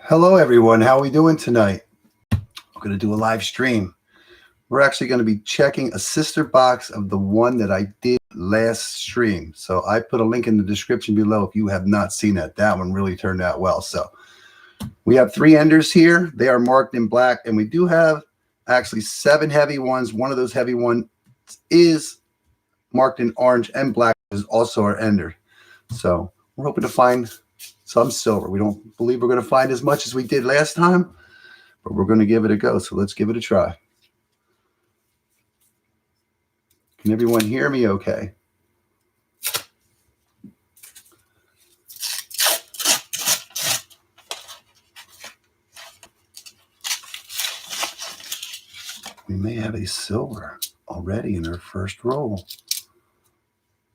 Hello, everyone. How are we doing tonight? I'm going to do a live stream. We're actually going to be checking a sister box of the one that I did last stream. So I put a link in the description below if you have not seen that. That one really turned out well. So we have 3 enders here. They are marked in black, and we do have actually 7 heavy ones. One of those heavy ones is marked in orange and black, which is also our ender. So we're hoping to find some silver. We don't believe we're going to find as much as we did last time, but we're going to give it a go. So let's give it a try. Can everyone hear me okay? We may have a silver already in our first roll.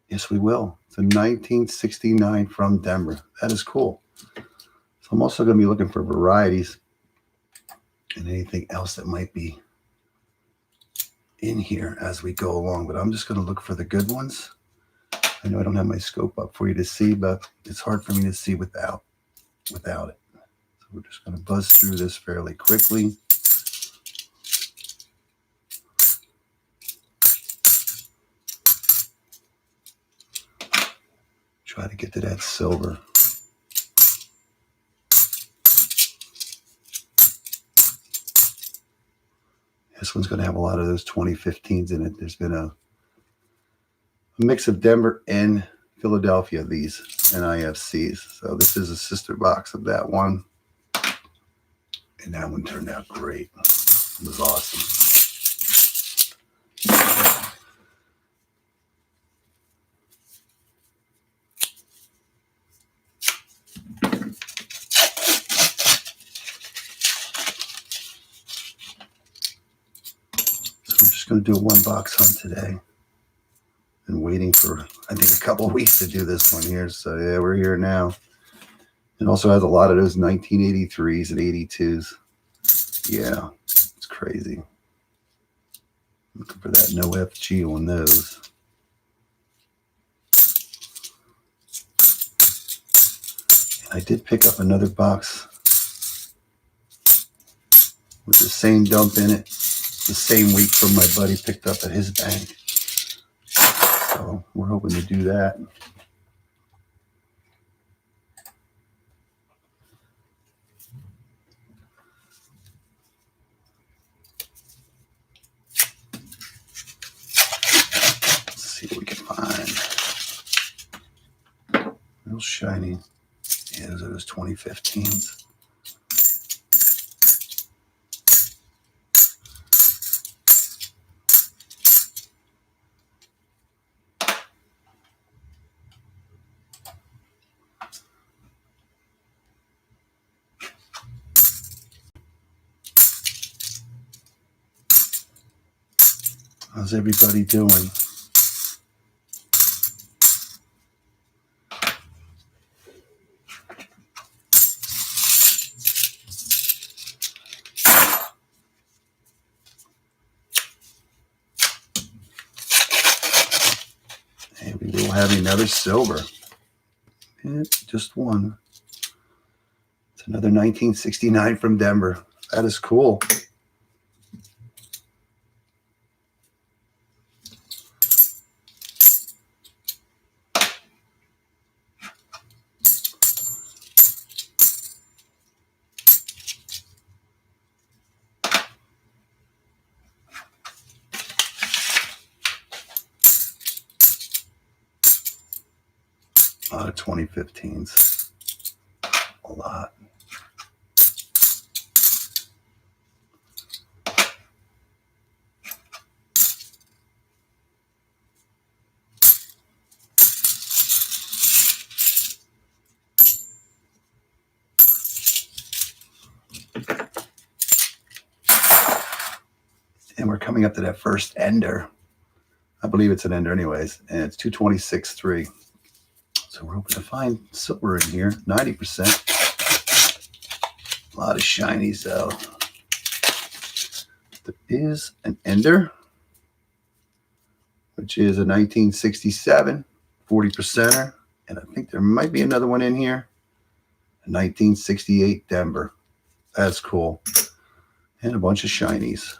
Yes, we will. It's a 1969 from Denver. That is cool. So I'm also going to be looking for varieties and anything else that might be in here as we go along, but I'm just going to look for the good ones. I know I don't have my scope up for you to see, but it's hard for me to see without it. So we're just going to buzz through this fairly quickly. Try to get to that silver. This one's going to have a lot of those 2015s in it. There's been a mix of Denver and Philadelphia, these NIFCs. So this is a sister box of that one. And that one turned out great. It was awesome. So we're just going to do a 1-box hunt today. Been waiting for, I think, a couple of weeks to do this one here. So yeah, we're here now. It also has a lot of those 1983s and 82s. Yeah, it's crazy. Looking for that no FG on those. And I did pick up another box with the same dump in it, the same week from my buddy picked up at his bank. So we're hoping to do that. Let's see what we can find. Real shiny. Yeah, those are those 2015s. How's everybody doing? And we will have another silver. Yep, just one. It's another 1969 from Denver. That is cool. A lot of 2015s. A lot. And we're coming up to that first ender. I believe it's an ender anyways. And it's 226.3. So we're hoping to find silver in here, 90%. A lot of shinies though. There is an ender, which is a 1967 40%er. And I think there might be another one in here, a 1968 Denver. That's cool. And a bunch of shinies.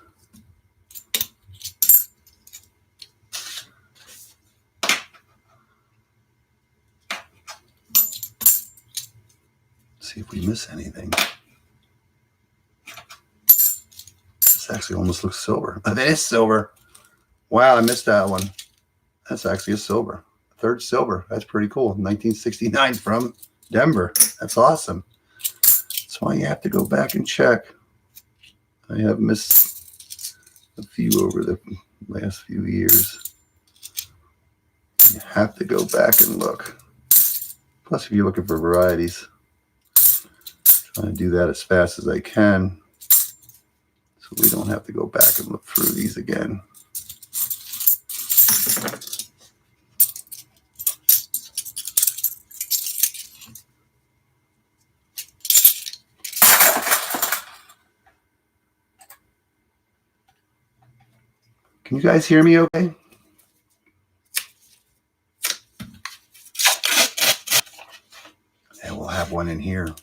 See if we miss anything. This actually almost looks silver. Oh, that is silver. Wow, I missed that one. That's actually a silver. Third silver. That's pretty cool. 1969 from Denver. That's awesome. That's why you have to go back and check. I have missed a few over the last few years. You have to go back and look. Plus, if you're looking for varieties, trying to do that as fast as I can so we don't have to go back and look through these again. Can you guys hear me okay? And we'll have one in here.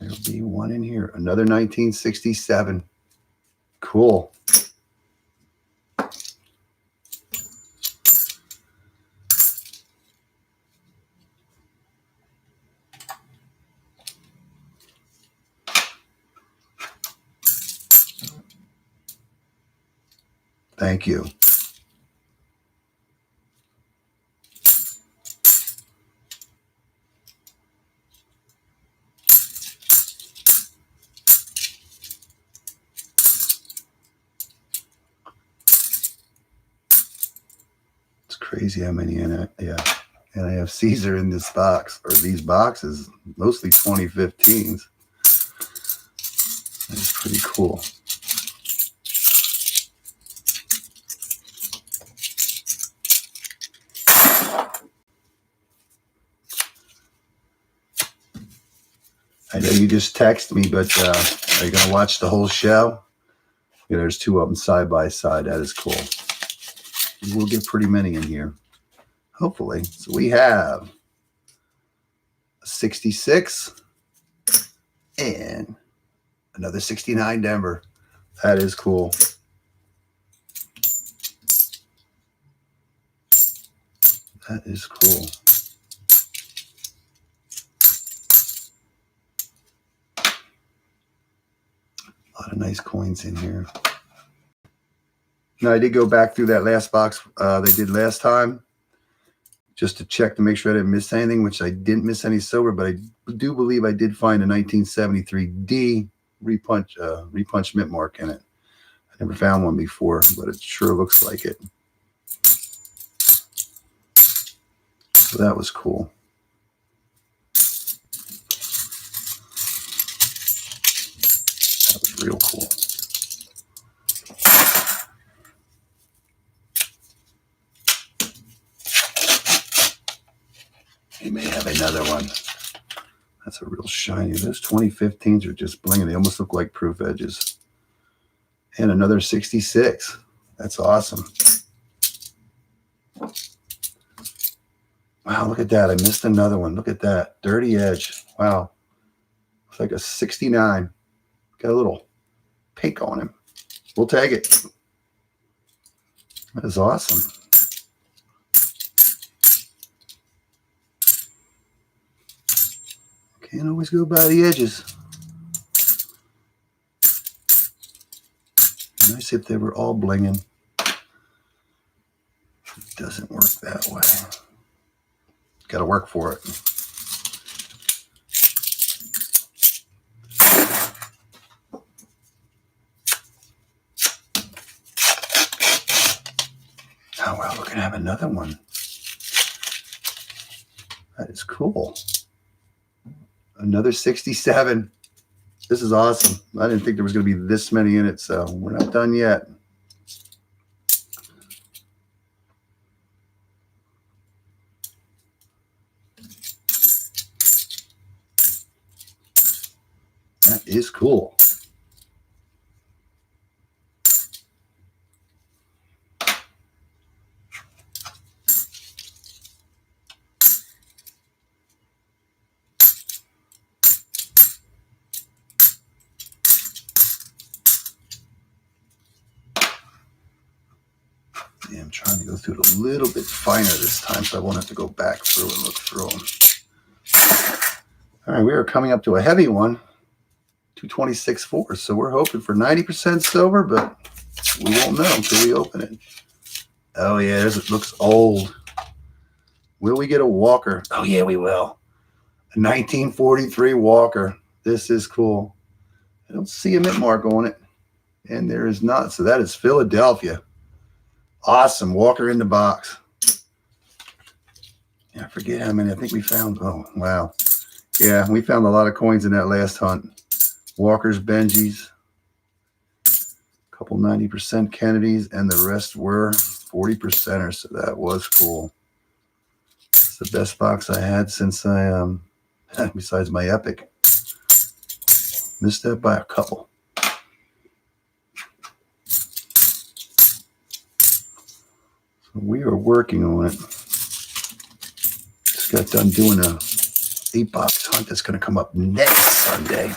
There'll be one in here. Another 1967. Cool. Thank you. It's crazy how many NIFCs are in this box, or these boxes, mostly 2015s. That's pretty cool. I know you just texted me, but are you going to watch the whole show? Yeah, there's two of them side by side. That is cool. We'll get pretty many in here, hopefully. So we have a 66 and another 69 Denver. That is cool. That is cool. A lot of nice coins in here. Now, I did go back through that last box they did last time just to check to make sure I didn't miss anything, which I didn't miss any silver, but I do believe I did find a 1973 D repunch mint mark in it. I never found one before, but it sure looks like it. So that was cool. That was real cool. He may have another one. That's a real shiny. Those 2015s are just blinging. They almost look like proof edges. And another 66. That's awesome. Wow, look at that. I missed another one. Look at that. Dirty edge. Wow. Looks like a 69. Got a little pink on him. We'll take it. That is awesome. Can't always go by the edges. Nice if they were all blinging. It doesn't work that way. Got to work for it. Oh, wow, we're going to have another one. That is cool. Another 67. This is awesome. I didn't think there was going to be this many in it, so we're not done yet. That is cool. I'm trying to go through it a little bit finer this time, so I won't have to go back through and look through them. All right, we are coming up to a heavy one, 226.4. So we're hoping for 90% silver, but we won't know until we open it. Oh yeah, it looks old. Will we get a Walker? Oh yeah, we will. A 1943 Walker. This is cool. I don't see a mint mark on it, and there is not. So that is Philadelphia. Awesome. Walker in the box. Yeah, I forget how many. I think we found. Oh, wow. Yeah, we found a lot of coins in that last hunt. Walkers, Benjis, a couple 90% Kennedys, and the rest were 40%ers. So that was cool. It's the best box I had since I, besides my Epic. Missed that by a couple. So we are working on it. Just got done doing a 8-box hunt that's going to come up next Sunday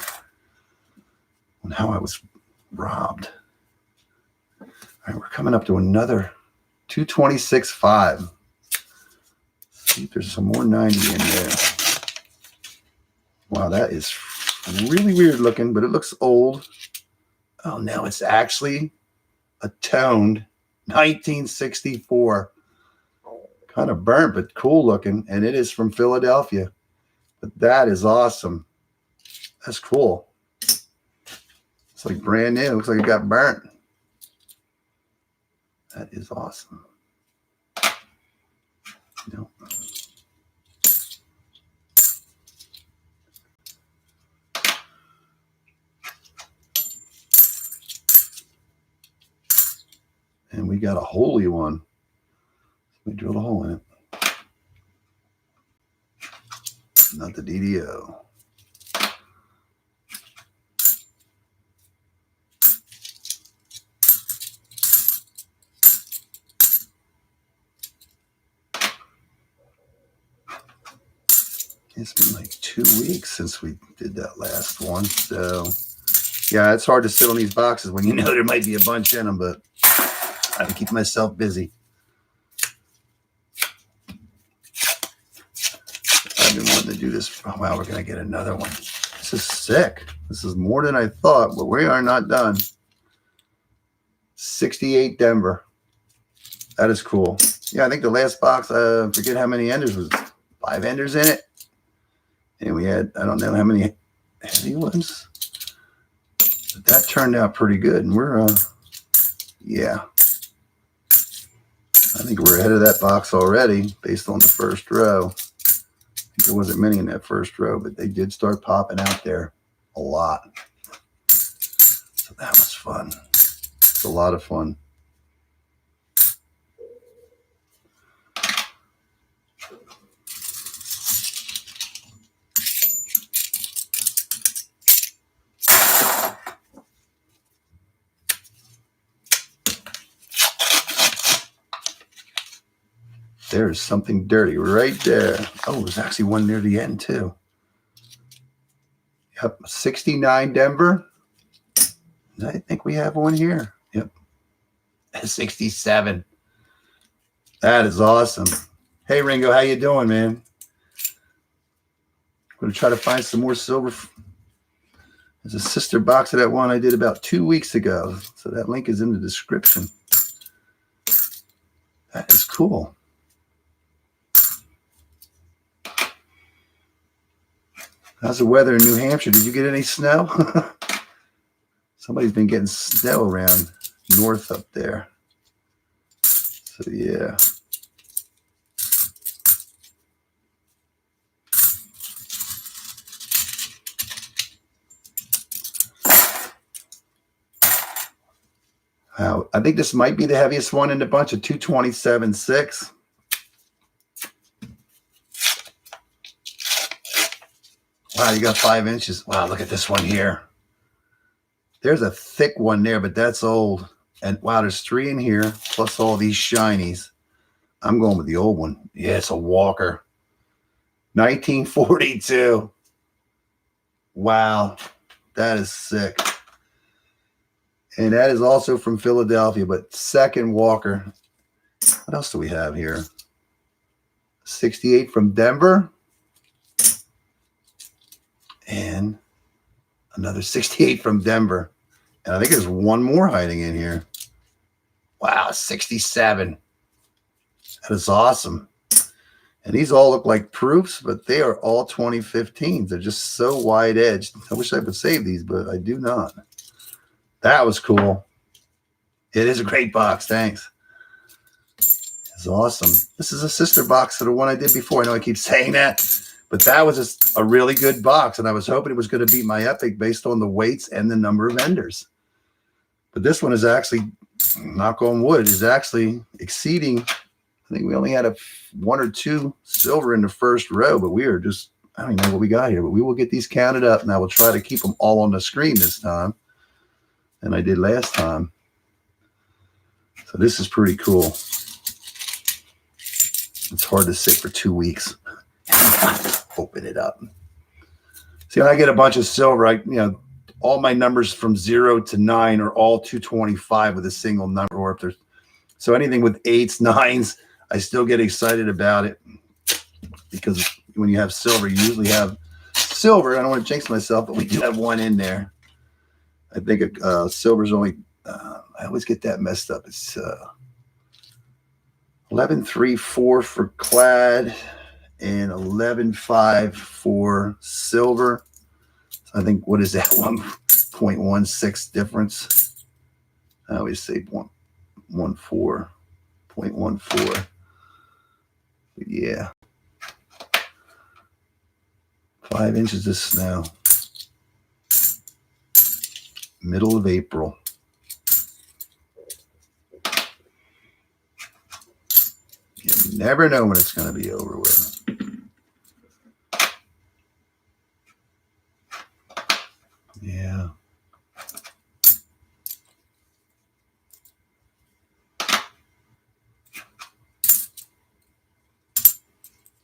on how I was robbed. All right, we're coming up to another 226.5. See if there's some more 90 in there. Wow, that is really weird looking, but it looks old. Oh, no, it's actually a toned 1964. Kind of burnt, but cool looking. And it is from Philadelphia. But that is awesome. That's cool. It's like brand new. It looks like it got burnt. That is awesome. Nope. And we got a holy one. We drilled a hole in it. Not the DDO. It's been like 2 weeks since we did that last one. So, yeah, it's hard to sit on these boxes when you know there might be a bunch in them, but I have to keep myself busy. I've been wanting to do this. Oh, wow, we're going to get another one. This is sick. This is more than I thought, but we are not done. 68 Denver. That is cool. Yeah, I think the last box, I forget how many enders was. 5 enders in it. And we had, I don't know how many heavy ones. But that turned out pretty good. And we're, yeah. I think we're ahead of that box already based on the first row. I think there wasn't many in that first row, but they did start popping out there a lot. So that was fun. It's a lot of fun. There's something dirty right there. Oh, there's actually one near the end too. Yep, 69 Denver. I think we have one here. Yep, 67. That is awesome. Hey, Ringo, how you doing, man? I'm going to try to find some more silver. There's a sister box of that one I did about 2 weeks ago. So that link is in the description. That is cool. How's the weather in New Hampshire? Did you get any snow? Somebody's been getting snow around north up there. So, yeah. Wow. I think this might be the heaviest one in the bunch of 227.6. Wow, you got 5 inches. Wow, look at this one here. There's a thick one there, but that's old. And wow, there's 3 in here, plus all these shinies. I'm going with the old one. Yeah, it's a Walker. 1942. Wow, that is sick. And that is also from Philadelphia, but second Walker. What else do we have here? 68 from Denver. And another 68 from Denver. And I think there's one more hiding in here. Wow, 67. That is awesome. And these all look like proofs, but they are all 2015s. They're just so wide edged. I wish I could save these, but I do not. That was cool. It is a great box. Thanks. It's awesome. This is a sister box to the one I did before. I know I keep saying that, but that was a really good box, and I was hoping it was going to beat my Epic based on the weights and the number of vendors. But this one is actually, knock on wood, is actually exceeding. I think we only had one or two silver in the first row, but we are just, I don't even know what we got here, but we will get these counted up, and I will try to keep them all on the screen this time than I did last time. So this is pretty cool. It's hard to sit for 2 weeks. Open it up. See, when I get a bunch of silver, all my numbers from 0 to 9 are all 225 with a single number. Or if there's, so anything with 8s, 9s, I still get excited about it, because when you have silver, you usually have silver. I don't want to jinx myself, but we do have one in there. I think silver's only, I always get that messed up. It's 11.34 for clad and 11.5 for silver. So I think, what is that, 1.16 difference? I always say 0.14. But yeah. 5 inches of snow. Middle of April. You never know when it's going to be over with. Yeah.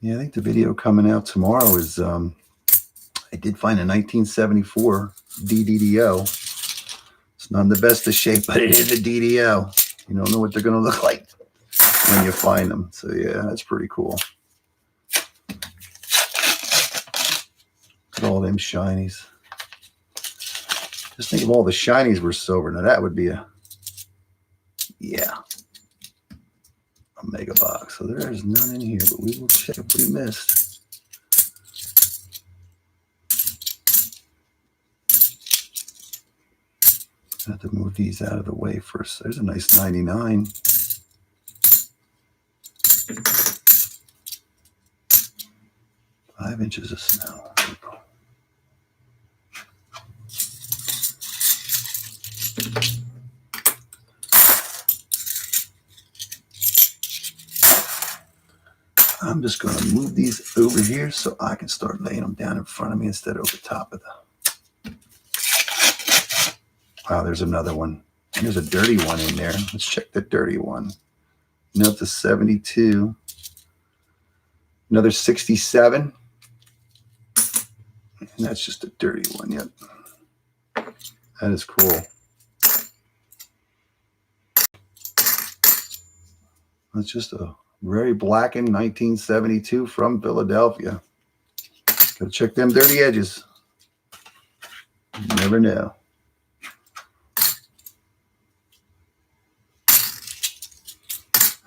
Yeah, I think the video coming out tomorrow is, I did find a 1974 DDDO. It's not in the best of shape, but it is a DDO. You don't know what they're going to look like when you find them. So yeah, that's pretty cool. Look at all them shinies. Just think if all the shinies were silver. Now that would be a mega box. So there is none in here, but we will check if we missed. I have to move these out of the way first. There's a nice 99. Five inches of snow. I'm just going to move these over here so I can start laying them down in front of me instead of over top of them. Wow, there's another one. And there's a dirty one in there. Let's check the dirty one. It's a 72. Another 67. And that's just a dirty one. Yep. That is cool. That's just a very blackened 1972 from Philadelphia. Gotta check them dirty edges. You never know.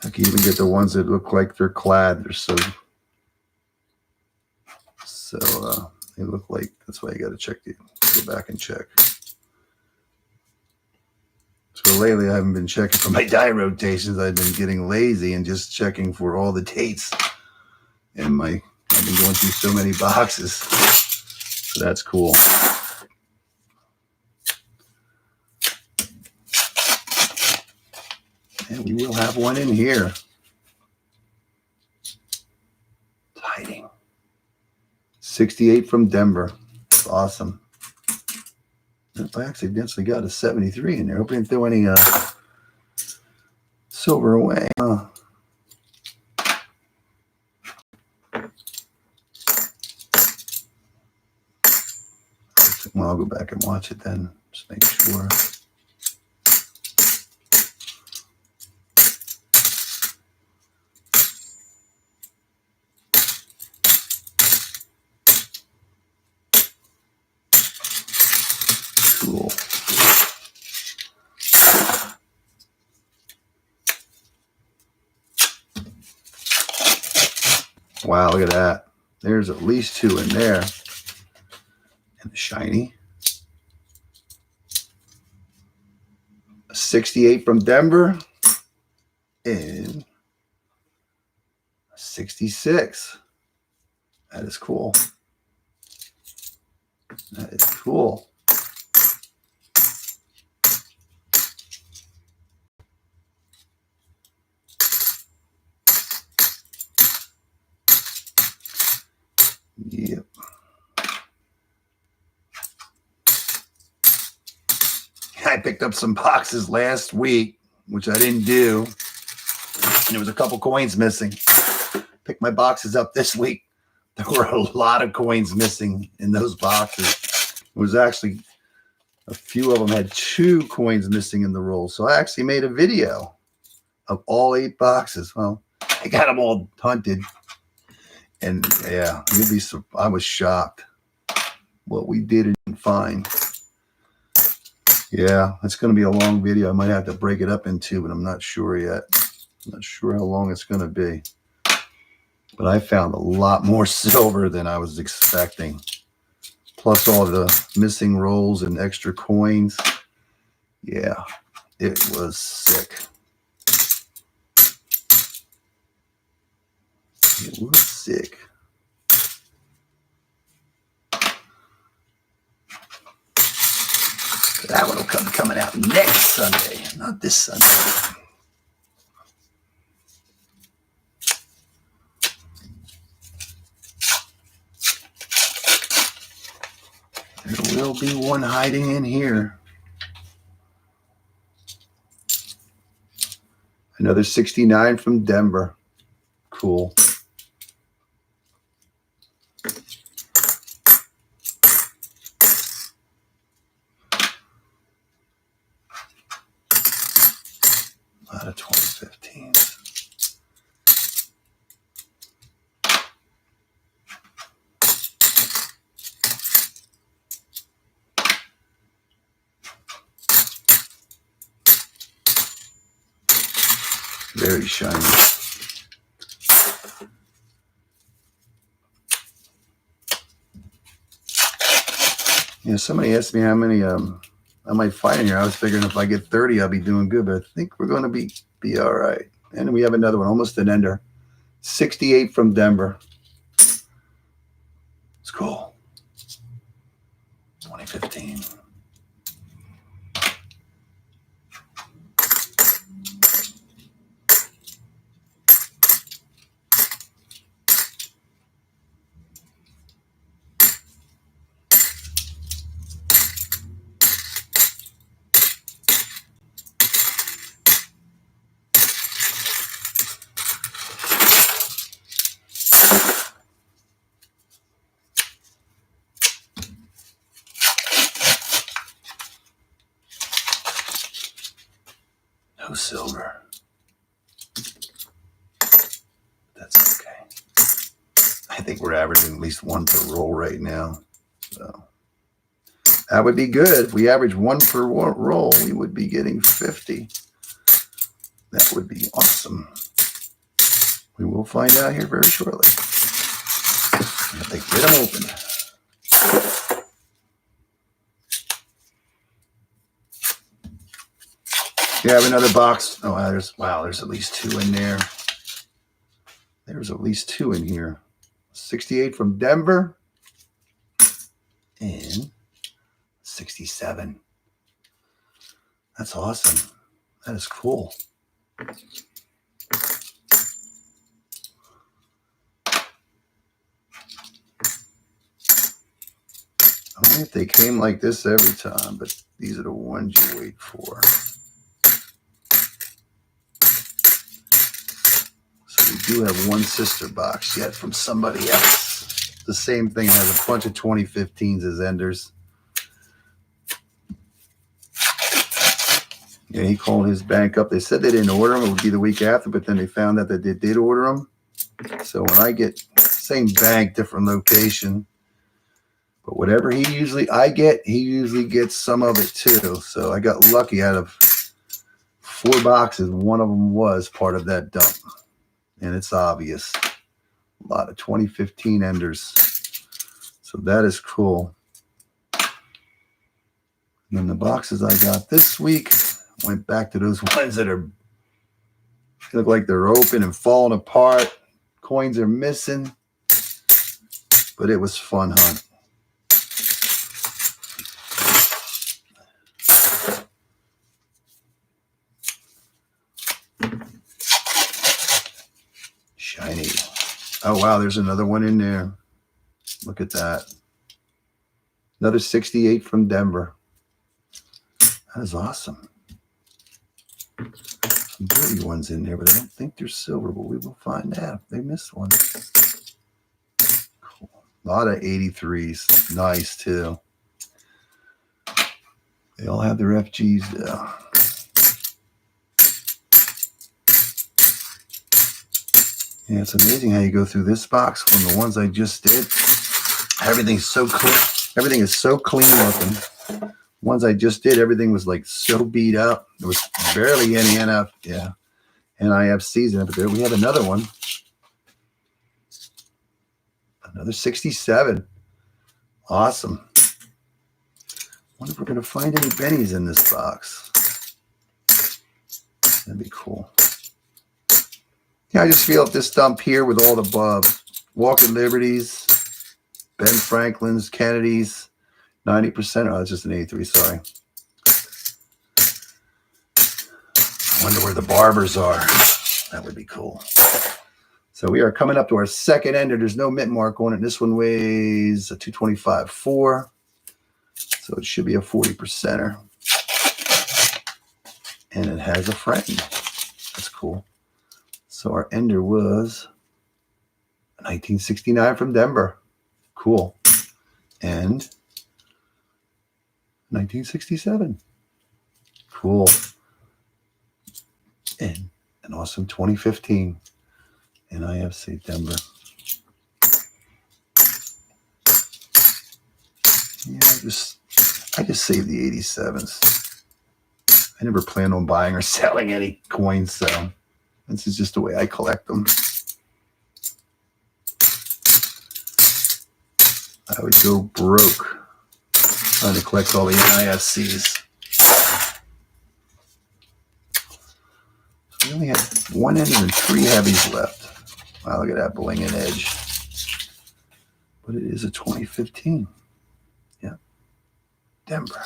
I can even get the ones that look like they're clad. They're so they look like, that's why you got to check go back and check. So lately I haven't been checking for my die rotations. I've been getting lazy and just checking for all the dates. And I've been going through so many boxes. So that's cool. And we will have one in here. It's hiding. 68 from Denver. That's awesome. I accidentally got a 73 in there. Hope I didn't throw any silver away. Well, I'll go back and watch it then. Just make sure. Wow, look at that. There's at least 2 in there. And the shiny. 68 from Denver. And 66. That is cool. That is cool. Yep. I picked up some boxes last week, which I didn't do. And there was a couple coins missing. Picked my boxes up this week. There were a lot of coins missing in those boxes. It was actually a few of them had 2 coins missing in the roll. So I actually made a video of all 8 boxes. Well, I got them all hunted. And yeah, I was shocked what we did and find. Yeah, it's going to be a long video. I might have to break it up in 2, but I'm not sure yet. I'm not sure how long it's going to be. But I found a lot more silver than I was expecting. Plus all the missing rolls and extra coins. Yeah, it was sick. It was sick. That one will come coming out next Sunday, not this Sunday. There will be one hiding in here. Another 69 from Denver. Cool. A lot of 2015s. Very shiny. You know, somebody asked me how many I might find in here. I was figuring if I get 30, I'll be doing good, but I think we're going to be all right. And we have another one, almost an ender. 68 from Denver. It's cool. 2015. No silver. That's okay. I think we're averaging at least 1 per roll right now. So that would be good. If we average 1 per roll, we would be getting 50. That would be awesome. We will find out here very shortly. If they get them open. You have another box. Oh, there's at least 2 in there. There's at least 2 in here. 68 from Denver and 67. That's awesome. That is cool. I wonder if they came like this every time, but these are the ones you wait for. So we do have one sister box yet from somebody else. The same thing, has a bunch of 2015s as enders. Yeah, he called his bank up. They said they didn't order them. It would be the week after, but then they found out that they did order them. So when I get same bank, different location, but whatever he usually gets some of it too. So I got lucky. Out of 4 boxes, one of them was part of that dump, and it's obvious. A lot of 2015 enders. So that is cool. And then the boxes I got this week went back to those ones that are look like they're open and falling apart. Coins are missing. But it was fun hunt. Shiny. Oh, wow, there's another one in there. Look at that. Another 68 from Denver. That is awesome. Some dirty ones in there, but I don't think they're silver, but we will find out if they missed one. Cool. A lot of 83s. Nice, too. They all have their FGs though. Yeah, it's amazing how you go through this box from the ones I just did. Everything's so clean. Everything is so clean looking. Ones I just did, everything was like so beat up. There was barely any NIFCs in it, but there we have another one. Another 67. Awesome. Wonder if we're going to find any bennies in this box. That'd be cool. Yeah, I just feel at this dump here with all the Walking Liberties, Ben Franklin's, Kennedy's, 90%. Oh, it's just an 83, sorry. I wonder where the barbers are. That would be cool. So we are coming up to our second ender. There's no mint mark on it. This one weighs a 225.4. So it should be a 40%er. And it has a friend. That's cool. So our ender was a 1969 from Denver. Cool. And 1967. Cool. And an awesome 2015 NIFC Denver. Yeah, I just saved the 87s. I never planned on buying or selling any coins, so this is just the way I collect them. I would go broke trying to collect all the NIFCs. We only have one ender and 3 heavies left. Wow, look at that bling and edge. But it is a 2015. Yeah. Denver.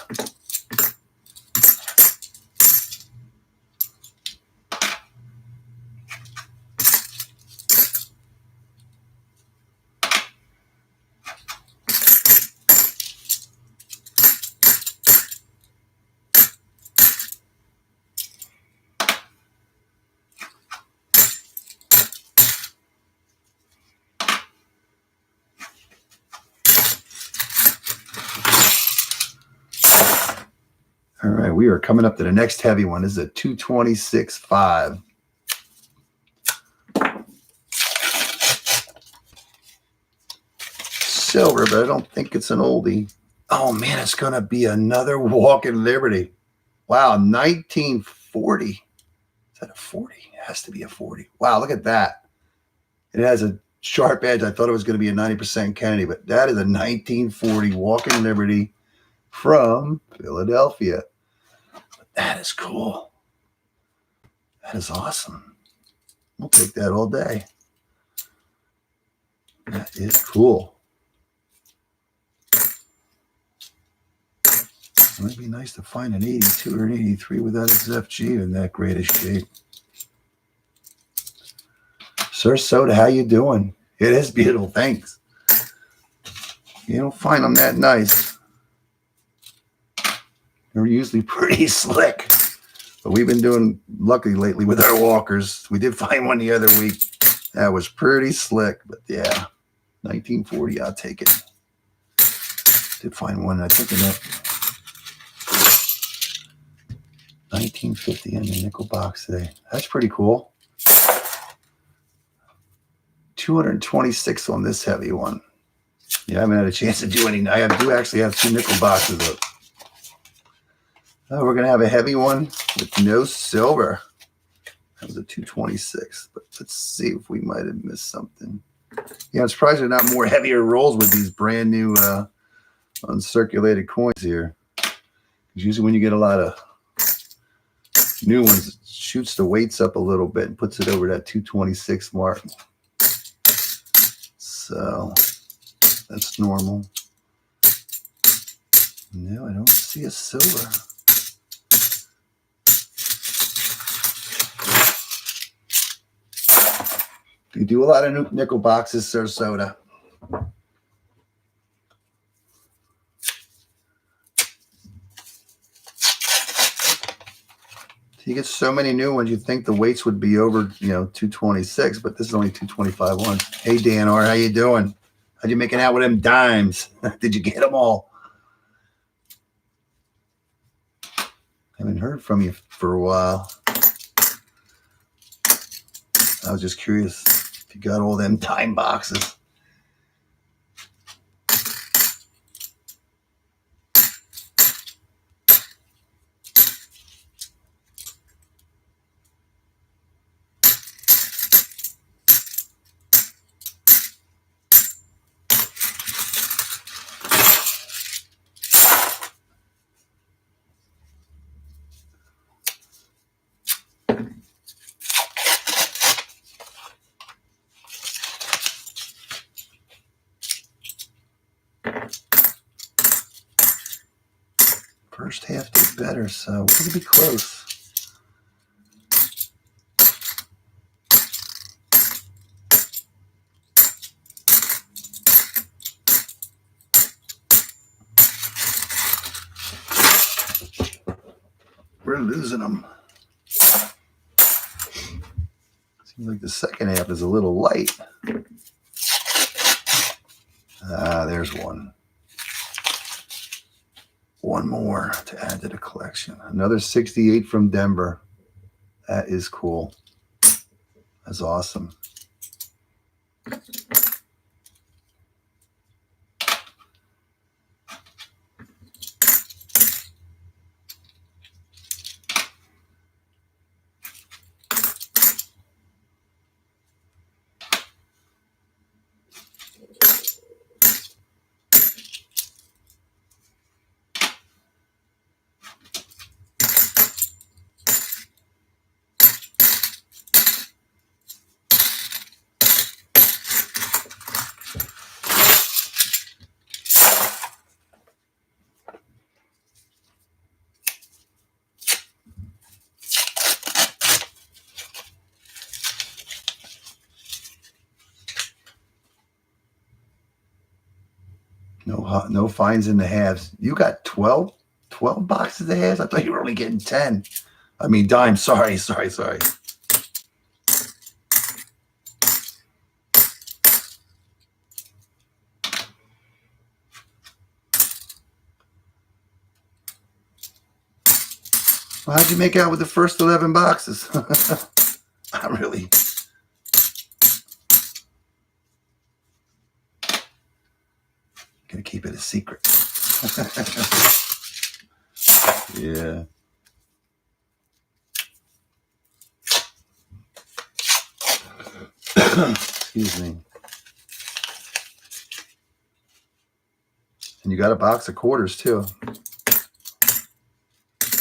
All right, we are coming up to the next heavy one. This is a 226.5. Silver, but I don't think it's an oldie. Oh, man, it's going to be another Walking Liberty. Wow, 1940. Is that a 40? It has to be a 40. Wow, look at that. It has a sharp edge. I thought it was going to be a 90% Kennedy, but that is a 1940 Walking Liberty from Philadelphia. But that is cool. That is awesome. We'll take that all day. That is cool. It might be nice to find an 82 or an 83 without its FG in that great a shape. Sir Soda, how you doing? It is beautiful, thanks. You don't find them that nice. They're usually pretty slick. But we've been doing lucky lately with our walkers. We did find one the other week. That was pretty slick, but yeah. 1940, I'll take it. Did find one, I think, in that 1950 in the nickel box today. That's pretty cool. 226 on this heavy one. Yeah, I haven't had a chance to do any. I do actually have 2 nickel boxes up. Oh, we're going to have a heavy one with no silver. That was a 226. But let's see if we might have missed something. Yeah, I'm surprised there are not more heavier rolls with these brand new uncirculated coins here. Usually when you get a lot of new ones, it shoots the weights up a little bit and puts it over that 226 mark. So that's normal. No, I don't see a silver. You do a lot of nickel boxes, Sarasota. You get so many new ones, you'd think the weights would be over, 226, but this is only 225 ones. Hey, Dan R, how you doing? How'd you making out with them dimes? Did you get them all? Haven't heard from you for a while. I was just curious if you got all them dime boxes. First half did better, so we're going to be close. We're losing them. Seems like the second half is a little light. There's one. One more to add to the collection. Another 68 from Denver. That is cool. That's awesome. No fines in the halves. You got 12 boxes of halves? I thought you were only getting 10. I mean, dimes. Sorry. Well, how'd you make out with the first 11 boxes? I really... Gonna keep it a secret. Yeah. Excuse me. And you got a box of quarters too.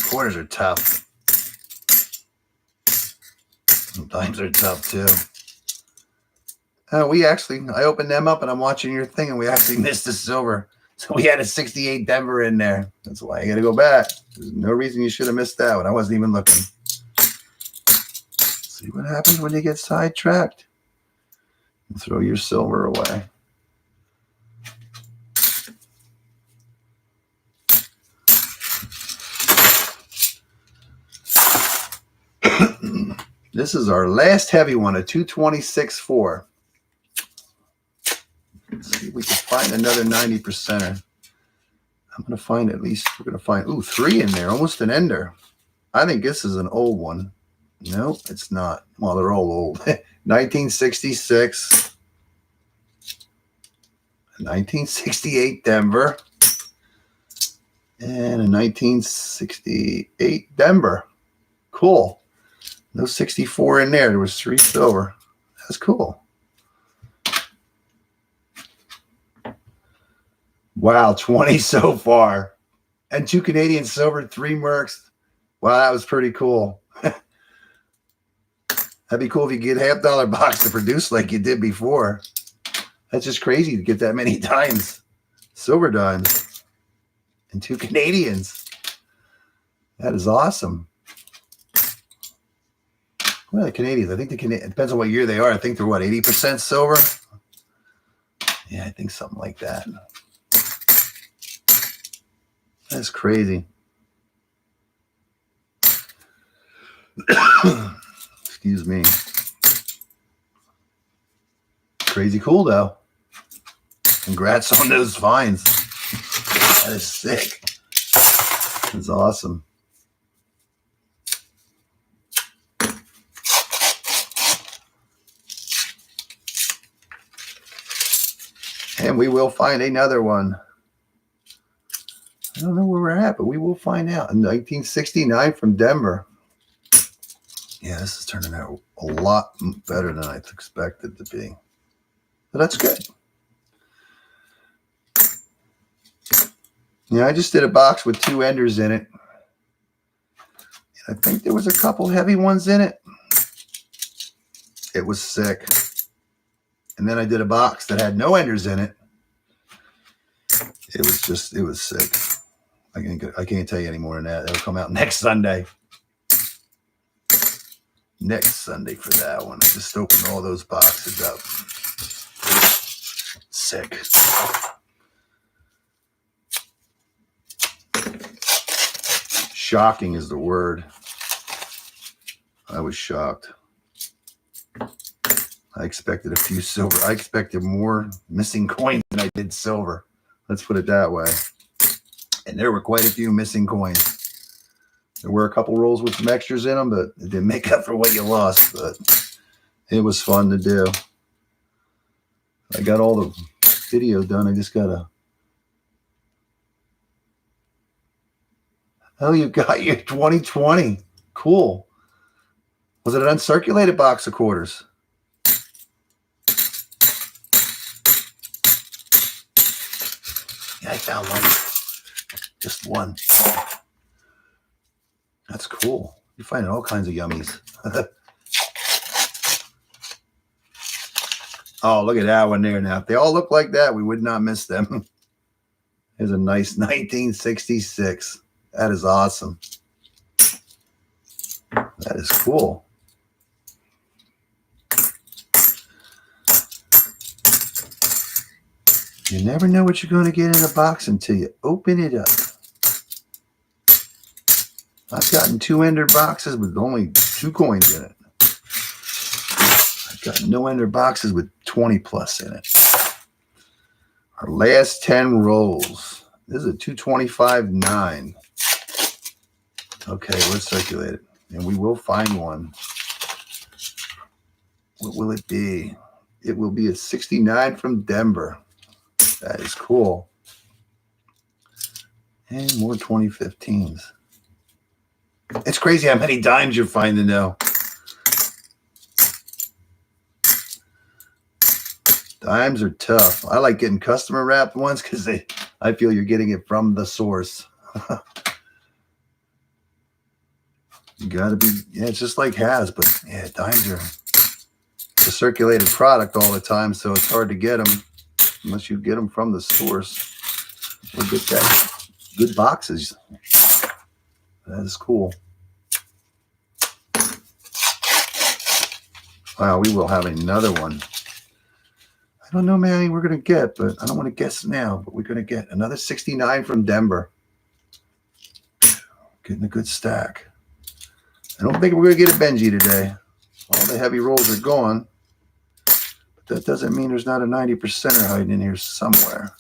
Quarters are tough. And dimes are tough too. I opened them up and I'm watching your thing and we actually missed the silver. So we had a 68 Denver in there. That's why I got to go back. There's no reason you should have missed that one. I wasn't even looking. See what happens when you get sidetracked. And throw your silver away. This is our last heavy one, a 226.4. Let's see if we can find another 90%er. I'm going to find we're going to find, 3 in there, almost an ender. I think this is an old one. No, it's not. Well, they're all old. 1966. 1968 Denver. And a 1968 Denver. Cool. No 64 in there. There was 3 silver. That's cool. Wow, 20 so far. And 2 Canadian silver, 3 Mercs. Wow, that was pretty cool. That'd be cool if you get $half box to produce like you did before. That's just crazy to get that many dimes. Silver dimes. And 2 Canadians. That is awesome. Well, the Canadians, I think it depends on what year they are. I think they're what, 80% silver? Yeah, I think something like that. That's crazy. Excuse me. Crazy cool though. Congrats on those finds. That is sick. That's awesome. And we will find another one. I don't know where we're at, but we will find out. In 1969 from Denver. Yeah, this is turning out a lot better than I expected to be. But that's good. Yeah, I just did a box with 2 enders in it. And I think there was a couple heavy ones in it. It was sick. And then I did a box that had no enders in it. It was sick. I can't tell you any more than that. It'll come out next Sunday. Next Sunday for that one. I just opened all those boxes up. Sick. Shocking is the word. I was shocked. I expected a few silver. I expected more missing coins than I did silver. Let's put it that way. And there were quite a few missing coins. There were a couple rolls with some extras in them, but it didn't make up for what you lost. But it was fun to do. I got all the video done. I just got to... Oh, you got your 2020. Cool. Was it an uncirculated box of quarters? Yeah, I found one. Just one. That's cool. You're finding all kinds of yummies. Oh, look at that one there now. If they all look like that, we would not miss them. There's a nice 1966. That is awesome. That is cool. You never know what you're going to get in a box until you open it up. I've gotten 2 ender boxes with only 2 coins in it. I've got no ender boxes with 20 plus in it. Our last 10 rolls. This is a 225.9. Okay, let's circulate it. And we will find one. What will it be? It will be a 69 from Denver. That is cool. And more 2015s. It's crazy how many dimes you're finding though. Dimes are tough. I like getting customer wrapped ones because I feel you're getting it from the source. You gotta be, yeah, it's just like Has, but yeah, dimes are a circulated product all the time, so it's hard to get them unless you get them from the source or get that good boxes. That is cool. Wow, we will have another one. I don't know how many we're going to get, but I don't want to guess now, but we're going to get another 69 from Denver. Getting a good stack. I don't think we're going to get a Benji today. All the heavy rolls are gone. But that doesn't mean there's not a 90%er hiding in here somewhere.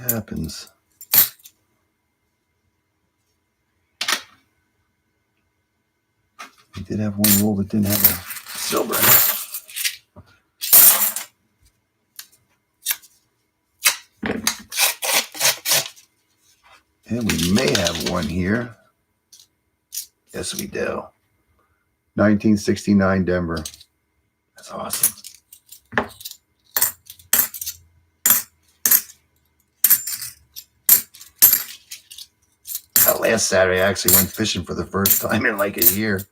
What happens? We did have one roll that didn't have a silver in it. And we may have one here. Yes, we do. 1969 Denver. That's awesome. Last Saturday, I actually went fishing for the first time in like a year.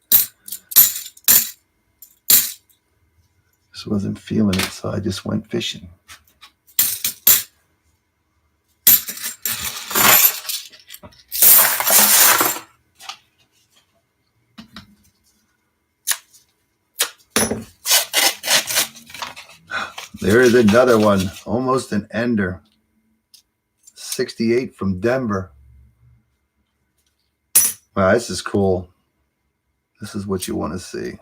Just wasn't feeling it, so I just went fishing. There is another one, almost an ender. 68 from Denver. Wow, this is cool. This is what you want to see.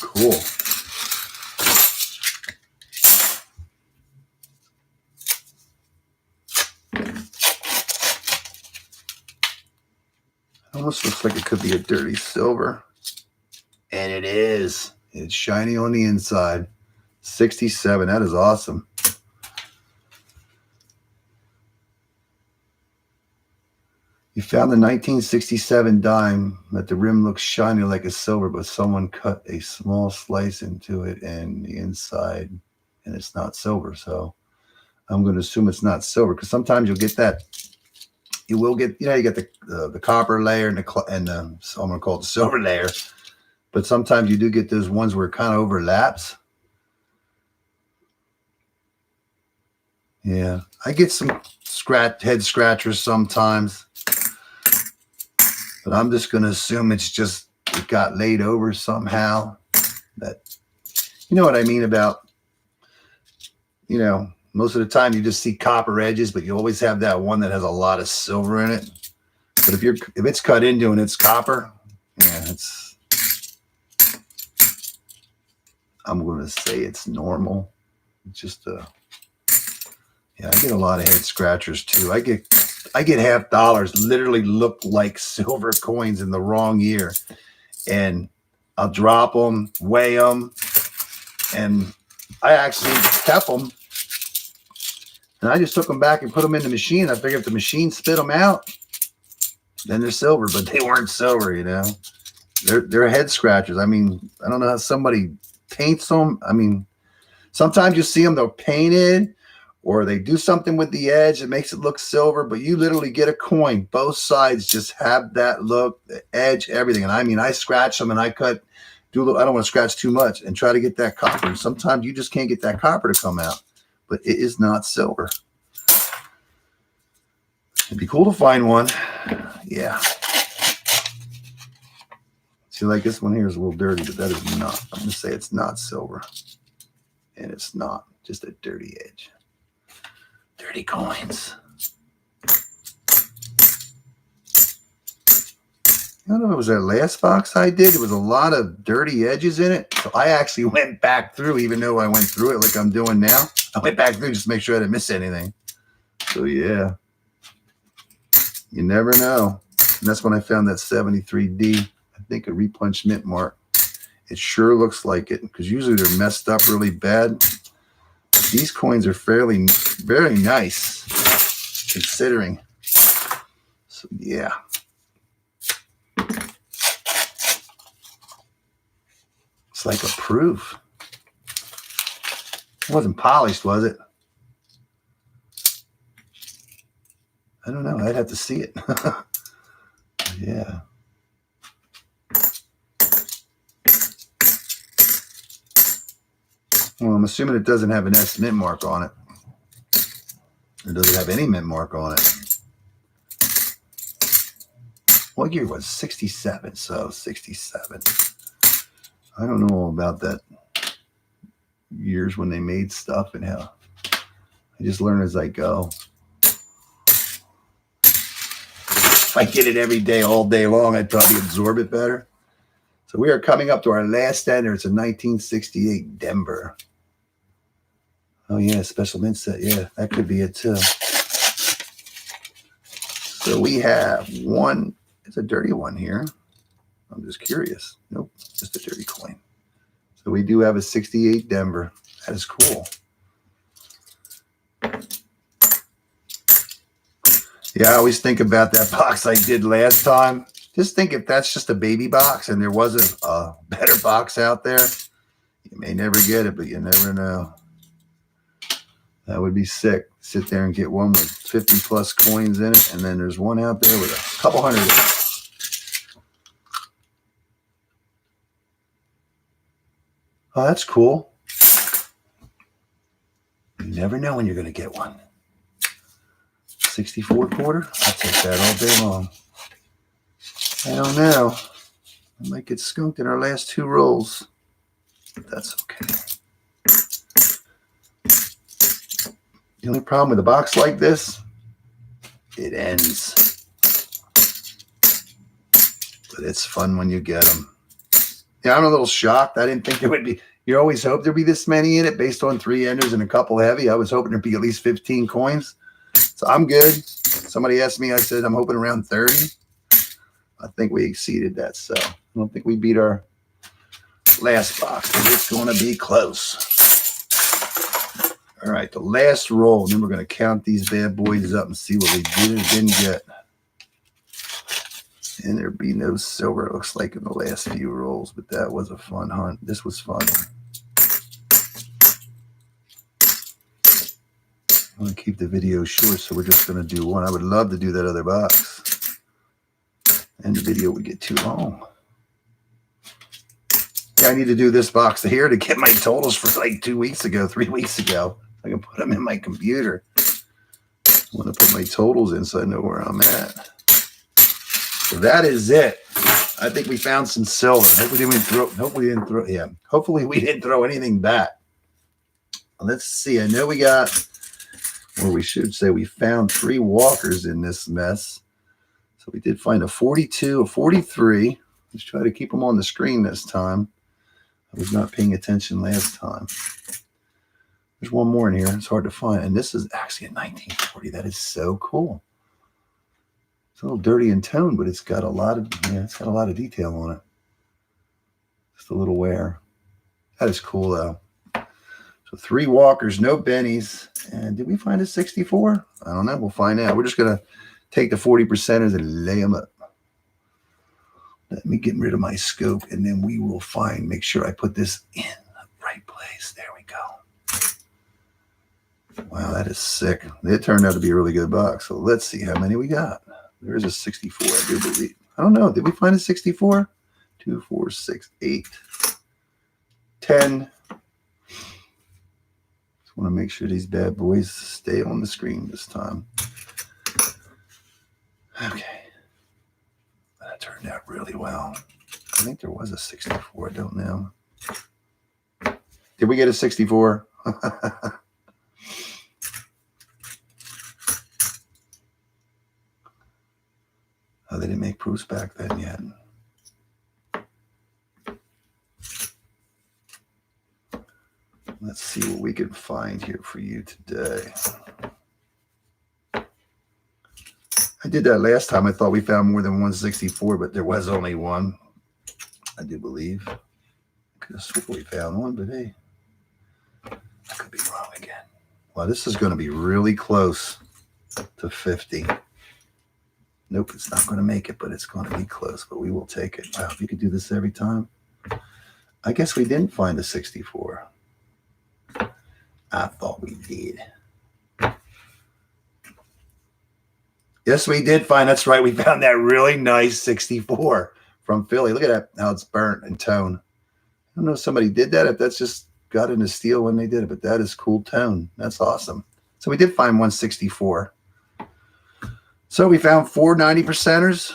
Cool. Almost looks like it could be a dirty silver. And it is. It's shiny on the inside. 67. That is awesome. You found the 1967 dime that the rim looks shiny like a silver, but someone cut a small slice into it and the inside, and it's not silver. So I'm going to assume it's not silver, because sometimes you'll get that. You will get, you get the copper layer and so I'm going to call it the silver layer. But sometimes you do get those ones where it kind of overlaps. Yeah, I get some head scratchers sometimes. But I'm just going to assume it's just it got laid over somehow. That, you know what I mean about, most of the time you just see copper edges, but you always have that one that has a lot of silver in it. But if it's cut into and it's copper, yeah, I'm going to say it's normal. It's just yeah, I get a lot of head scratchers too. I get $half literally look like silver coins in the wrong year. And I'll drop them, weigh them, and I actually kept them. And I just took them back and put them in the machine. I figured if the machine spit them out, then they're silver, but they weren't silver, They're head scratchers. I mean, I don't know how somebody paints them. I mean, sometimes you see them, they're painted, or they do something with the edge that makes it look silver, but you literally get a coin. Both sides just have that look, the edge, everything. And I mean, I scratch them and I I don't want to scratch too much and try to get that copper. And sometimes you just can't get that copper to come out, but it is not silver. It'd be cool to find one. Yeah. See, like this one here is a little dirty, but that is not. I'm going to say it's not silver. And it's not. Just a dirty edge. Dirty coins. I don't know if it was that last box I did. There was a lot of dirty edges in it. So I actually went back through, even though I went through it like I'm doing now. I went back through just to make sure I didn't miss anything. So, yeah. You never know. And that's when I found that 73D. I think a repunched mint mark. It sure looks like it, because usually they're messed up really bad. These coins are very nice, considering. So, yeah. It's like a proof. It wasn't polished, was it? I don't know. I'd have to see it. Yeah. Well, I'm assuming it doesn't have an S mint mark on it. It doesn't have any mint mark on it. What year was it? 67? So 67. I don't know about that years when they made stuff and how. I just learn as I go. If I did it every day, all day long, I'd probably absorb it better. So we are coming up to our last ender. It's a 1968 Denver. Oh, yeah, special mint set. Yeah, that could be it, too. So we have one. It's a dirty one here. I'm just curious. Nope, just a dirty coin. So we do have a 68 Denver. That is cool. Yeah, I always think about that box I did last time. Just think if that's just a baby box and there wasn't a better box out there, you may never get it, but you never know. That would be sick. Sit there and get one with 50 plus coins in it, and then there's one out there with a couple hundred in it. Oh, that's cool. You never know when you're going to get one. 64 quarter? I'll take that all day long. I don't know. I might get skunked in our last two rolls. But that's okay. The only problem with a box like this, it ends. But it's fun when you get them. Yeah, I'm a little shocked. I didn't think there would be. You always hope there'd be this many in it based on 3 enders and a couple heavy. I was hoping there'd be at least 15 coins. So I'm good. Somebody asked me, I said, I'm hoping around 30. I think we exceeded that. So I don't think we beat our last box, but it's going to be close. All right, the last roll. Then we're going to count these bad boys up and see what we did or didn't get. And there'd be no silver, it looks like, in the last few rolls, but that was a fun hunt. This was fun. I'm going to keep the video short, so we're just going to do one. I would love to do that other box. And the video would get too long. Yeah, I need to do this box here to get my totals for like 2 weeks ago, 3 weeks ago. I can put them in my computer. I want to put my totals in so I know where I'm at. So that is it. I think we found some silver. Hopefully we didn't throw anything back. Let's see. I know we got, or we should say we found 3 walkers in this mess. So we did find a 42, a 43. Let's try to keep them on the screen this time. I was not paying attention last time. There's one more in here. It's hard to find. And this is actually a 1940. That is so cool. It's a little dirty in tone, but it's got a lot of detail on it. Just a little wear. That is cool though. So 3 walkers, no bennies. And did we find a 64? I don't know. We'll find out. We're just gonna take the 40%ers and lay them up. Let me get rid of my scope, and then we will make sure I put this in the right place. There we go. Wow, that is sick. It turned out to be a really good box. So let's see how many we got. There is a 64, I do believe. I don't know. Did we find a 64? 2, 4, 6, 8, 10. Just want to make sure these bad boys stay on the screen this time. Okay. That turned out really well. I think there was a 64. I don't know. Did we get a 64? Oh, they didn't make proofs back then yet. Let's see what we can find here for you today. I did that last time. I thought we found more than 164, but there was only one. I do believe. I could have sworn we found one, but hey, I could be wrong again. Well, this is going to be really close to 50. Nope, it's not going to make it, but it's going to be close, but we will take it. Wow, if you could do this every time. I guess we didn't find a 64. I thought we did. Yes, we did find. That's right. We found that really nice 64 from Philly. Look at that, how it's burnt in tone. I don't know if somebody did that, if that's just got into steel when they did it, but that is cool tone. That's awesome. So we did find 164. So we found 4 90%ers,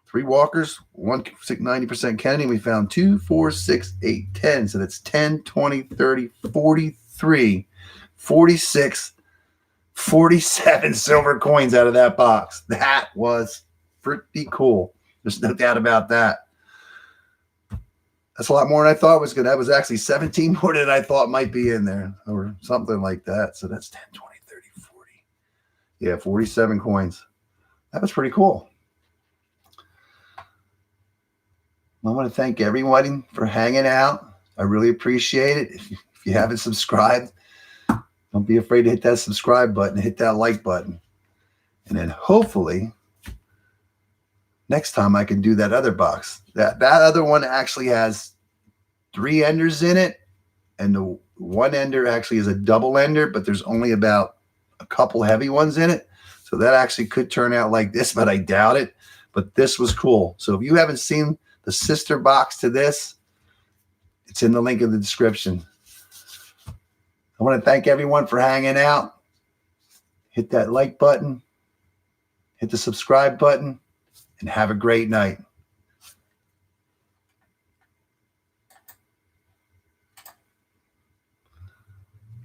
3 walkers, 1 90% Kennedy. We found 2, 4, 6, 8, 10. So that's 10, 20, 30, 43, 46, 47 silver coins out of that box. That was pretty cool. There's no doubt about that. That's a lot more than I thought was good. That was actually 17 more than I thought might be in there or something like that. So that's 10, 20, 30, 40. Yeah, 47 coins. That was pretty cool. I want to thank everyone for hanging out. I really appreciate it. If you haven't subscribed, don't be afraid to hit that subscribe button, hit that like button. And then hopefully next time I can do that other box. That other one actually has 3 enders in it, and the one ender actually is a double ender, but there's only about a couple heavy ones in it. So that actually could turn out like this, but I doubt it. But this was cool. So if you haven't seen the sister box to this, it's in the link in the description. I want to thank everyone for hanging out. Hit that like button, hit the subscribe button, and have a great night.